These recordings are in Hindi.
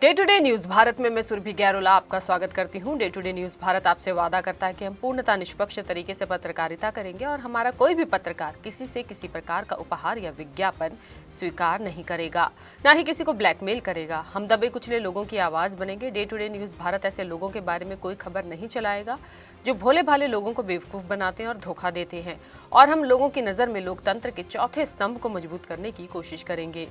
Day to day news Bharat में मैं सुरभि गैरोला आपका स्वागत करती हूं। Day to day news Bharat आपसे वादा करता है कि हम पूर्णतः निष्पक्ष तरीके से पत्रकारिता करेंगे और हमारा कोई भी पत्रकार किसी से किसी प्रकार का उपहार या विज्ञापन स्वीकार नहीं करेगा, ना ही किसी को ब्लैकमेल करेगा। हम दबे कुचले लोगों की आवाज बनेंगे। Day to day news Bharat ऐसे लोगों के बारे में कोई खबर नहीं चलाएगा जो भोले भाले लोगों को बेवकूफ बनाते हैं और धोखा देते हैं, और हम लोगों की नजर में लोकतंत्र के चौथे स्तंभ को मजबूत करने की कोशिश करेंगे।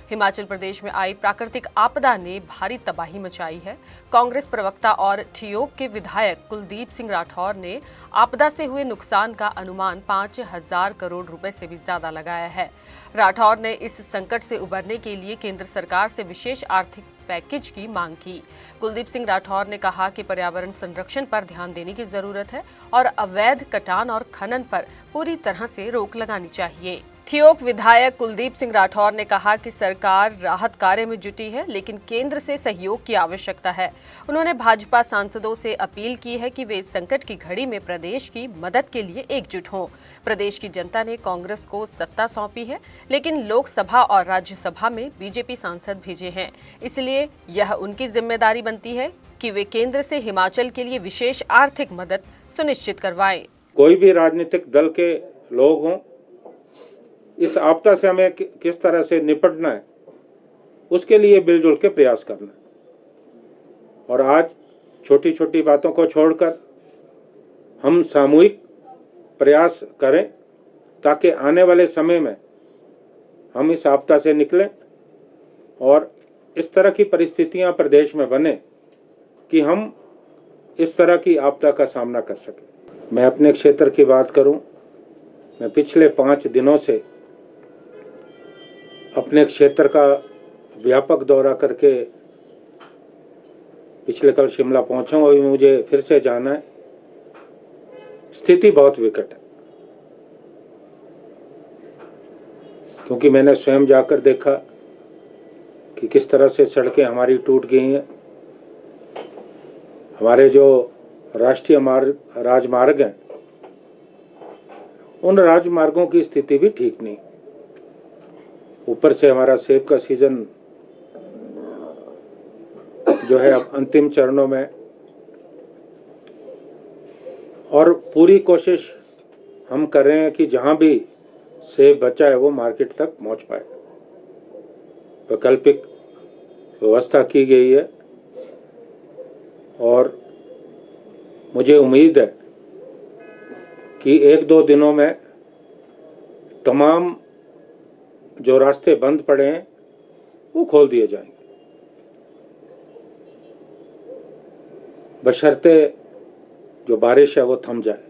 हिमाचल प्रदेश में आई प्राकृतिक आपदा ने भारी तबाही मचाई है। कांग्रेस प्रवक्ता और ठियोग के विधायक कुलदीप सिंह राठौर ने आपदा से हुए नुकसान का अनुमान 5,000 करोड़ रुपए से भी ज्यादा लगाया है। राठौर ने इस संकट से उबरने के लिए केंद्र सरकार से विशेष आर्थिक पैकेज की मांग की। कुलदीप सिंह राठौर ने कहा कि पर्यावरण संरक्षण पर ध्यान देने की जरूरत है और अवैध कटान और खनन पर पूरी तरह से रोक लगानी चाहिए। ठियोग विधायक कुलदीप सिंह राठौर ने कहा कि सरकार राहत कार्य में जुटी है, लेकिन केंद्र से सहयोग की आवश्यकता है। उन्होंने भाजपा सांसदों से अपील की है कि वे इस संकट की घड़ी में प्रदेश की मदद के लिए एकजुट हों। प्रदेश की जनता ने कांग्रेस को सत्ता सौंपी है, लेकिन लोकसभा और राज्यसभा में बीजेपी सांसद भेजे हैं, इसलिए यह उनकी जिम्मेदारी बनती है कि वे केंद्र से हिमाचल के लिए विशेष आर्थिक मदद सुनिश्चित करवाएं। कोई भी राजनीतिक दल के लोग हों, इस आपदा से हमें किस तरह से निपटना है, उसके लिए मिलजुल के प्रयास करना है। और आज छोटी छोटी बातों को छोड़कर हम सामूहिक प्रयास करें ताकि आने वाले समय में हम इस आपदा से निकलें और इस तरह की परिस्थितियां प्रदेश में बने कि हम इस तरह की आपदा का सामना कर सकें। मैं अपने क्षेत्र की बात करूं, मैं पिछले 5 दिनों से अपने क्षेत्र का व्यापक दौरा करके पिछले कल शिमला पहुंचा हूं। अभी मुझे फिर से जाना है। स्थिति बहुत विकट है, क्योंकि मैंने स्वयं जाकर देखा कि किस तरह से सड़कें हमारी टूट गई हैं। हमारे जो राष्ट्रीय राजमार्ग हैं, उन राजमार्गों की स्थिति भी ठीक नहीं। ऊपर से हमारा सेब का सीजन जो है अब अंतिम चरणों में, और पूरी कोशिश हम कर रहे हैं कि जहां भी सेब बचा है वो मार्केट तक पहुंच पाए। वैकल्पिक व्यवस्था की गई है और मुझे उम्मीद है कि 1-2 दिनों में तमाम जो रास्ते बंद पड़े हैं वो खोल दिए जाएंगे, बशर्ते जो बारिश है वो थम जाए।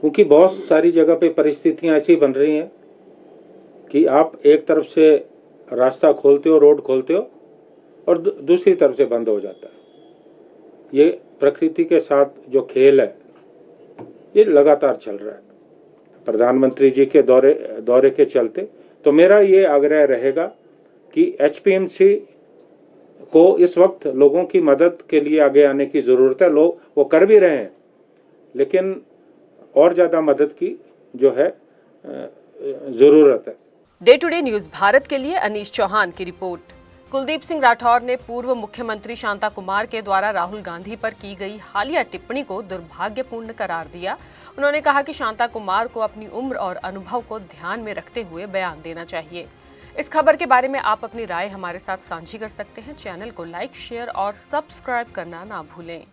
क्योंकि बहुत सारी जगह पे परिस्थितियां ऐसी बन रही हैं कि आप एक तरफ से रास्ता खोलते हो, रोड खोलते हो, और दूसरी तरफ से बंद हो जाता है। ये प्रकृति के साथ जो खेल है ये लगातार चल रहा है। प्रधानमंत्री जी के दौरे के चलते तो मेरा ये आग्रह रहेगा कि एचपीएमसी को इस वक्त लोगों की मदद के लिए आगे आने की ज़रूरत है। लोग वो कर भी रहे हैं, लेकिन और ज़्यादा मदद की जो है ज़रूरत है। Day to day news Bharat के लिए अनीश चौहान की रिपोर्ट। कुलदीप सिंह राठौर ने पूर्व मुख्यमंत्री शांता कुमार के द्वारा राहुल गांधी पर की गई हालिया टिप्पणी को दुर्भाग्यपूर्ण करार दिया। उन्होंने कहा कि शांता कुमार को अपनी उम्र और अनुभव को ध्यान में रखते हुए बयान देना चाहिए। इस खबर के बारे में आप अपनी राय हमारे साथ साझी कर सकते हैं। चैनल को लाइक, शेयर और सब्सक्राइब करना ना भूलें।